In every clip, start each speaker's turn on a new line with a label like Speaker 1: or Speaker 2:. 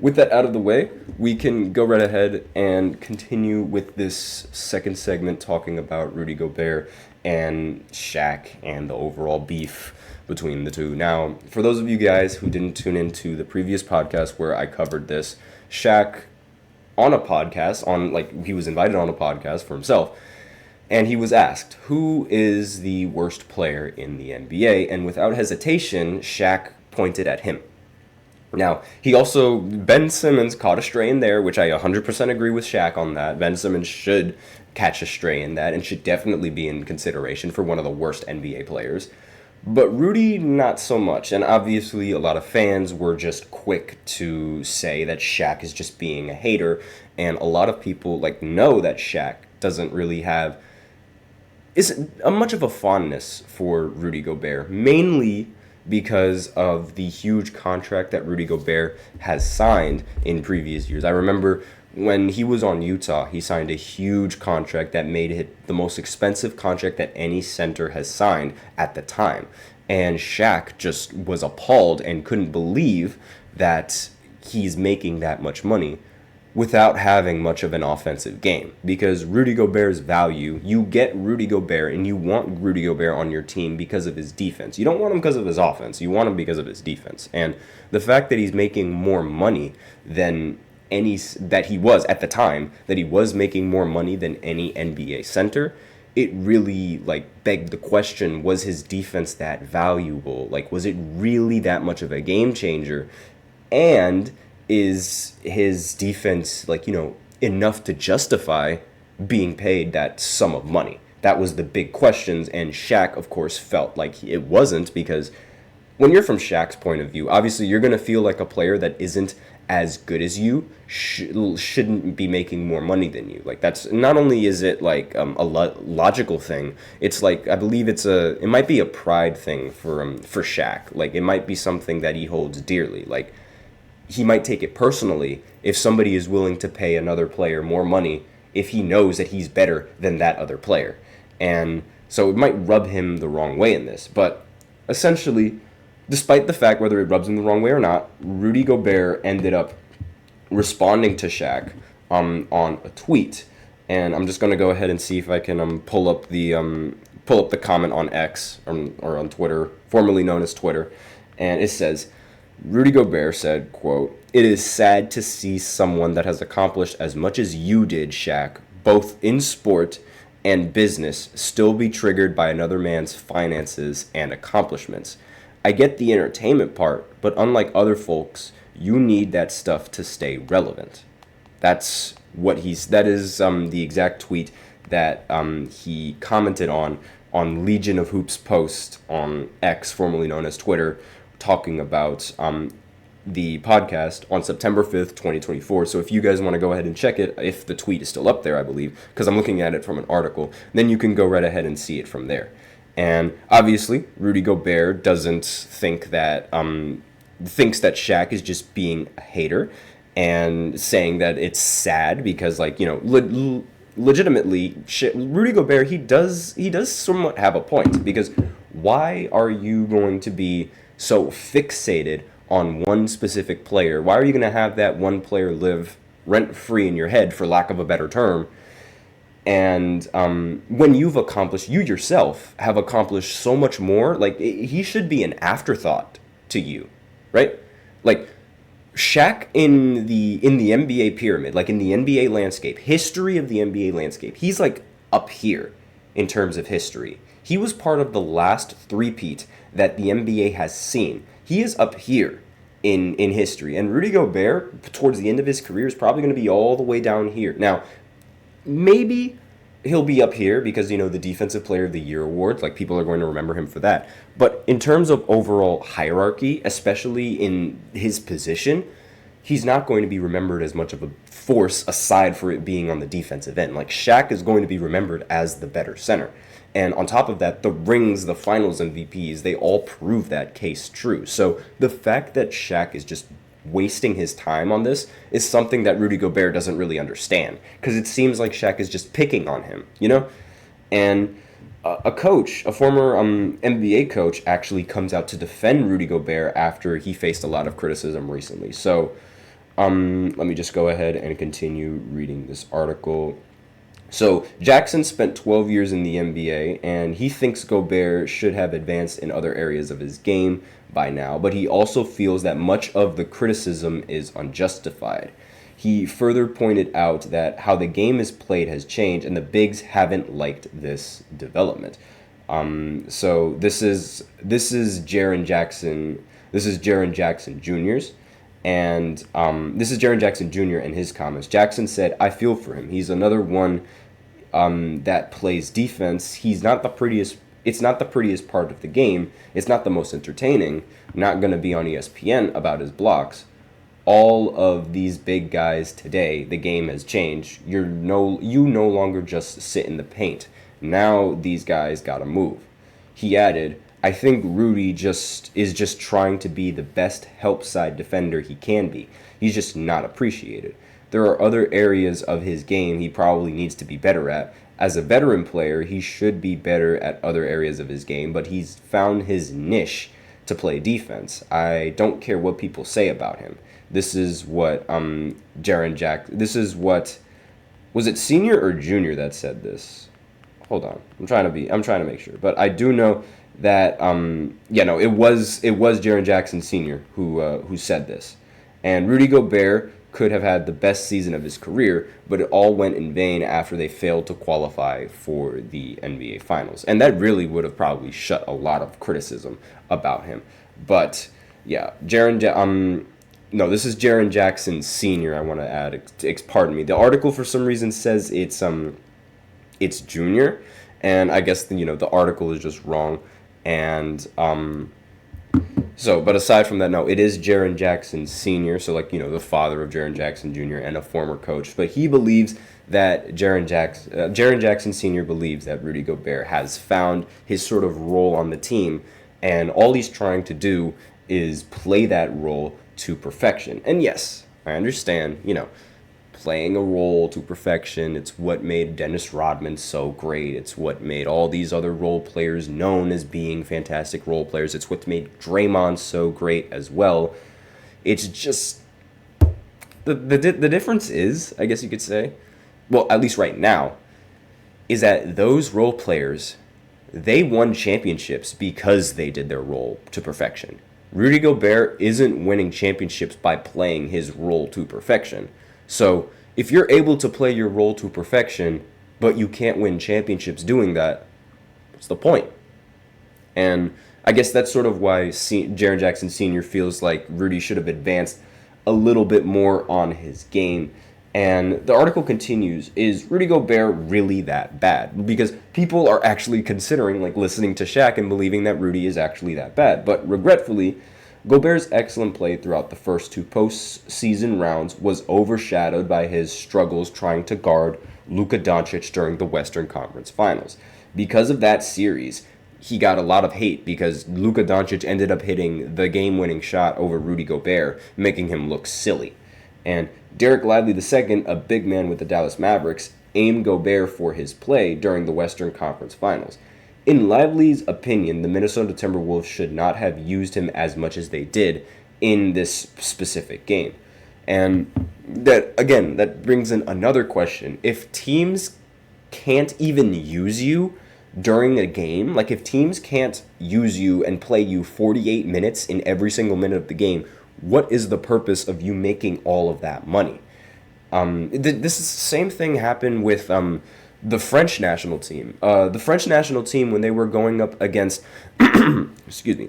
Speaker 1: with that out of the way, we can go right ahead and continue with this second segment talking about Rudy Gobert and Shaq and the overall beef between the two. Now, for those of you guys who didn't tune into the previous podcast where I covered this, Shaq on a podcast, he was invited on a podcast for himself, and he was asked, who is the worst player in the NBA? And without hesitation, Shaq pointed at him. Now, Ben Simmons caught a stray in there, which I 100% agree with Shaq on that. Ben Simmons should catch a stray in that and should definitely be in consideration for one of the worst NBA players. But Rudy, not so much. And obviously, a lot of fans were just quick to say that Shaq is just being a hater. And a lot of people know that Shaq doesn't really have much of a fondness for Rudy Gobert, mainly because of the huge contract that Rudy Gobert has signed in previous years. I remember when he was on Utah, he signed a huge contract that made it the most expensive contract that any center has signed at the time. And Shaq just was appalled and couldn't believe that he's making that much money without having much of an offensive game. Because Rudy Gobert's value, you get Rudy Gobert and you want Rudy Gobert on your team because of his defense. You don't want him because of his offense. You want him because of his defense. And the fact that he's making more money than that he was at the time, that he was making more money than any NBA center, it really begged the question, was his defense that valuable? Was it really that much of a game changer? And is his defense enough to justify being paid that sum of money? That was the big questions, and Shaq, of course, felt like it wasn't, because when you're from Shaq's point of view, obviously you're going to feel like a player that isn't as good as you shouldn't be making more money than you. That's not only is it a logical thing, it's I believe it might be a pride thing for Shaq. It might be something that he holds dearly. He might take it personally if somebody is willing to pay another player more money if he knows that he's better than that other player. And so it might rub him the wrong way in this. But essentially, despite the fact whether it rubs him the wrong way or not, Rudy Gobert ended up responding to Shaq on a tweet. And I'm just going to go ahead and see if I can pull up the comment on X or on Twitter, formerly known as Twitter. And it says, Rudy Gobert said, quote, "It is sad to see someone that has accomplished as much as you did, Shaq, both in sport and business, still be triggered by another man's finances and accomplishments. I get the entertainment part, but unlike other folks, you need that stuff to stay relevant." That is the exact tweet that he commented on Legion of Hoops post on X, formerly known as Twitter, talking about the podcast on September 5th, 2024. So if you guys want to go ahead and check it, if the tweet is still up there, I believe, because I'm looking at it from an article, then you can go right ahead and see it from there. And obviously, Rudy Gobert doesn't think that, thinks that Shaq is just being a hater and saying that it's sad because, legitimately, Rudy Gobert, he does somewhat have a point, because why are you going to be so fixated on one specific player? Why are you going to have that one player live rent-free in your head, for lack of a better term? And when you yourself have accomplished so much more, he should be an afterthought to you, right? Shaq in the NBA pyramid, in the NBA landscape, history of the NBA landscape, he's up here in terms of history. He was part of the last three-peat that the NBA has seen. He is up here in history. And Rudy Gobert, towards the end of his career, is probably going to be all the way down here. Now, maybe he'll be up here because, the Defensive Player of the Year awards, people are going to remember him for that. But in terms of overall hierarchy, especially in his position, he's not going to be remembered as much of a force aside for it being on the defensive end. Shaq is going to be remembered as the better center. And on top of that, the rings, the finals MVPs, they all prove that case true. So the fact that Shaq is just wasting his time on this is something that Rudy Gobert doesn't really understand, because it seems like Shaq is just picking on him, And a former NBA coach, actually comes out to defend Rudy Gobert after he faced a lot of criticism recently. So Let me just go ahead and continue reading this article. So Jackson spent 12 years in the NBA, and he thinks Gobert should have advanced in other areas of his game by now, but he also feels that much of the criticism is unjustified. He further pointed out that how the game is played has changed, and the bigs haven't liked this development. So this is Jaren Jackson. This is Jaren Jackson Jr.'s. And this is Jaren Jackson Jr. and his comments. Jackson said, "I feel for him. He's another one that plays defense. He's not the prettiest. It's not the prettiest part of the game. It's not the most entertaining. Not going to be on ESPN about his blocks. All of these big guys today, the game has changed. You no longer just sit in the paint. Now these guys got to move." He added, "I think Rudy is just trying to be the best help side defender he can be. He's just not appreciated. There are other areas of his game he probably needs to be better at. As a veteran player, he should be better at other areas of his game, but he's found his niche to play defense. I don't care what people say about him." This is what this is what, was it senior or junior that said this? Hold on. I'm trying to make sure. But I do know that it was Jaren Jackson Sr. who said this. And Rudy Gobert could have had the best season of his career, but it all went in vain after they failed to qualify for the NBA Finals. And that really would have probably shut a lot of criticism about him. But yeah, this is Jaren Jackson Sr. I want to add. Pardon me. The article for some reason says it's junior, and I guess the article is just wrong. And but aside from that, no, it is Jaren Jackson Sr., so the father of Jaren Jackson Jr. and a former coach. But he believes that Jaren Jackson Sr. believes that Rudy Gobert has found his sort of role on the team, and all he's trying to do is play that role to perfection. And yes, I understand, playing a role to perfection. It's what made Dennis Rodman so great. It's what made all these other role players known as being fantastic role players. It's what made Draymond so great as well. It's just the difference is, I guess you could say, well, at least right now, is that those role players, they won championships because they did their role to perfection. Rudy Gobert isn't winning championships by playing his role to perfection. So if you're able to play your role to perfection, but you can't win championships doing that, what's the point? And I guess that's sort of why Jaren Jackson Sr. feels like Rudy should have advanced a little bit more on his game. And the article continues, is Rudy Gobert really that bad? Because people are actually considering listening to Shaq and believing that Rudy is actually that bad. But regretfully, Gobert's excellent play throughout the first two postseason rounds was overshadowed by his struggles trying to guard Luka Doncic during the Western Conference Finals. Because of that series, he got a lot of hate because Luka Doncic ended up hitting the game-winning shot over Rudy Gobert, making him look silly. And Derek Lively II, a big man with the Dallas Mavericks, aimed Gobert for his play during the Western Conference Finals. In Lively's opinion, the Minnesota Timberwolves should not have used him as much as they did in this specific game. And that brings in another question. If teams can't even use you during a game, if teams can't use you and play you 48 minutes in every single minute of the game, what is the purpose of you making all of that money? This same thing happened with the French national team. The French national team, when they were going up against, excuse me,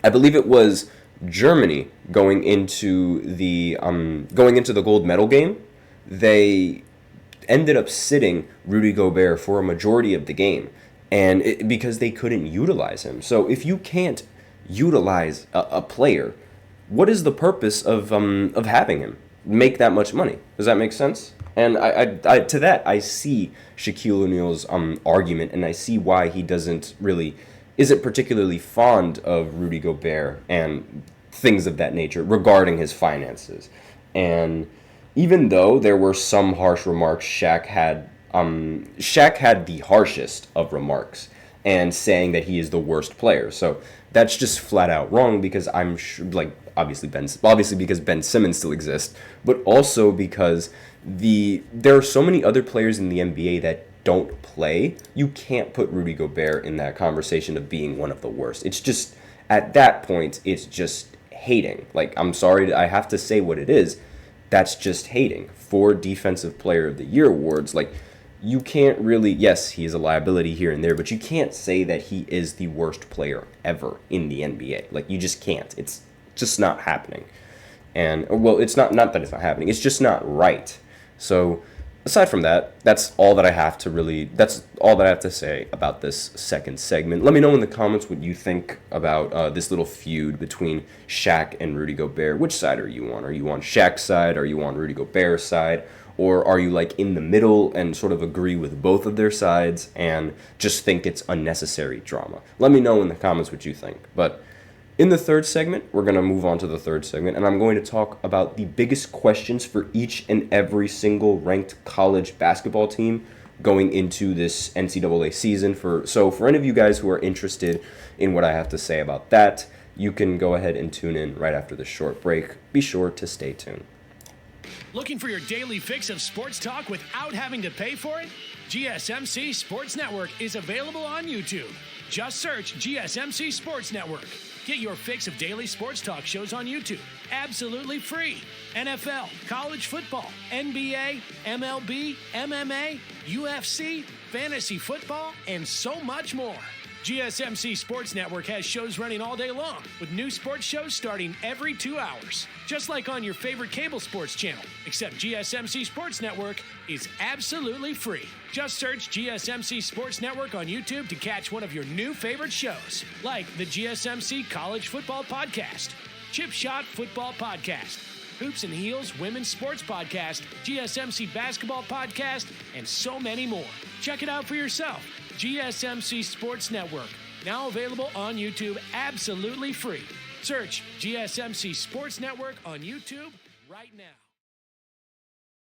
Speaker 1: I believe it was Germany going into the gold medal game, they ended up sitting Rudy Gobert for a majority of the game, and because they couldn't utilize him. So if you can't utilize a player, what is the purpose of having him make that much money? Does that make sense? And I to that, I see Shaquille O'Neal's argument, and I see why he isn't particularly fond of Rudy Gobert and things of that nature regarding his finances. And even though there were some harsh remarks, Shaq had the harshest of remarks and saying that he is the worst player. So that's just flat out wrong, because obviously because Ben Simmons still exists, but also because there are so many other players in the NBA that don't play. You can't put Rudy Gobert in that conversation of being one of the worst. It's just, at that point, it's just hating. Like, I'm sorry, I have to say what it is. That's just hating. For Defensive Player of the Year awards, like, you can't really, yes, he is a liability here and there, but you can't say that he is the worst player ever in the NBA. Like, you just can't. It's just not happening. And, well, it's not that it's not happening. It's just not right. So, aside from that, that's all that I have to say about this second segment. Let me know in the comments what you think about this little feud between Shaq and Rudy Gobert. Which side are you on? Are you on Shaq's side? Are you on Rudy Gobert's side? Or are you like in the middle and sort of agree with both of their sides and just think it's unnecessary drama? Let me know in the comments what you think. But in the third segment, we're going to move on to the third segment, and I'm going to talk about the biggest questions for each and every single ranked college basketball team going into this NCAA season. So for any of you guys who are interested in what I have to say about that, you can go ahead and tune in right after this short break. Be sure to stay tuned.
Speaker 2: Looking for your daily fix of sports talk without having to pay for it? GSMC Sports Network is available on YouTube. Just search GSMC Sports Network. Get your fix of daily sports talk shows on YouTube, absolutely free. NFL, college football, NBA, MLB, MMA, UFC, fantasy football, and so much more. GSMC Sports Network has shows running all day long, with new sports shows starting every 2 hours. Just like on your favorite cable sports channel, except GSMC Sports Network is absolutely free. Just search GSMC Sports Network on YouTube to catch one of your new favorite shows, like the GSMC College Football Podcast, Chip Shot Football Podcast, Hoops and Heels Women's Sports Podcast, GSMC Basketball Podcast, and so many more. Check it out for yourself. GSMC Sports Network, now available on YouTube absolutely free. Search GSMC Sports Network on YouTube right now.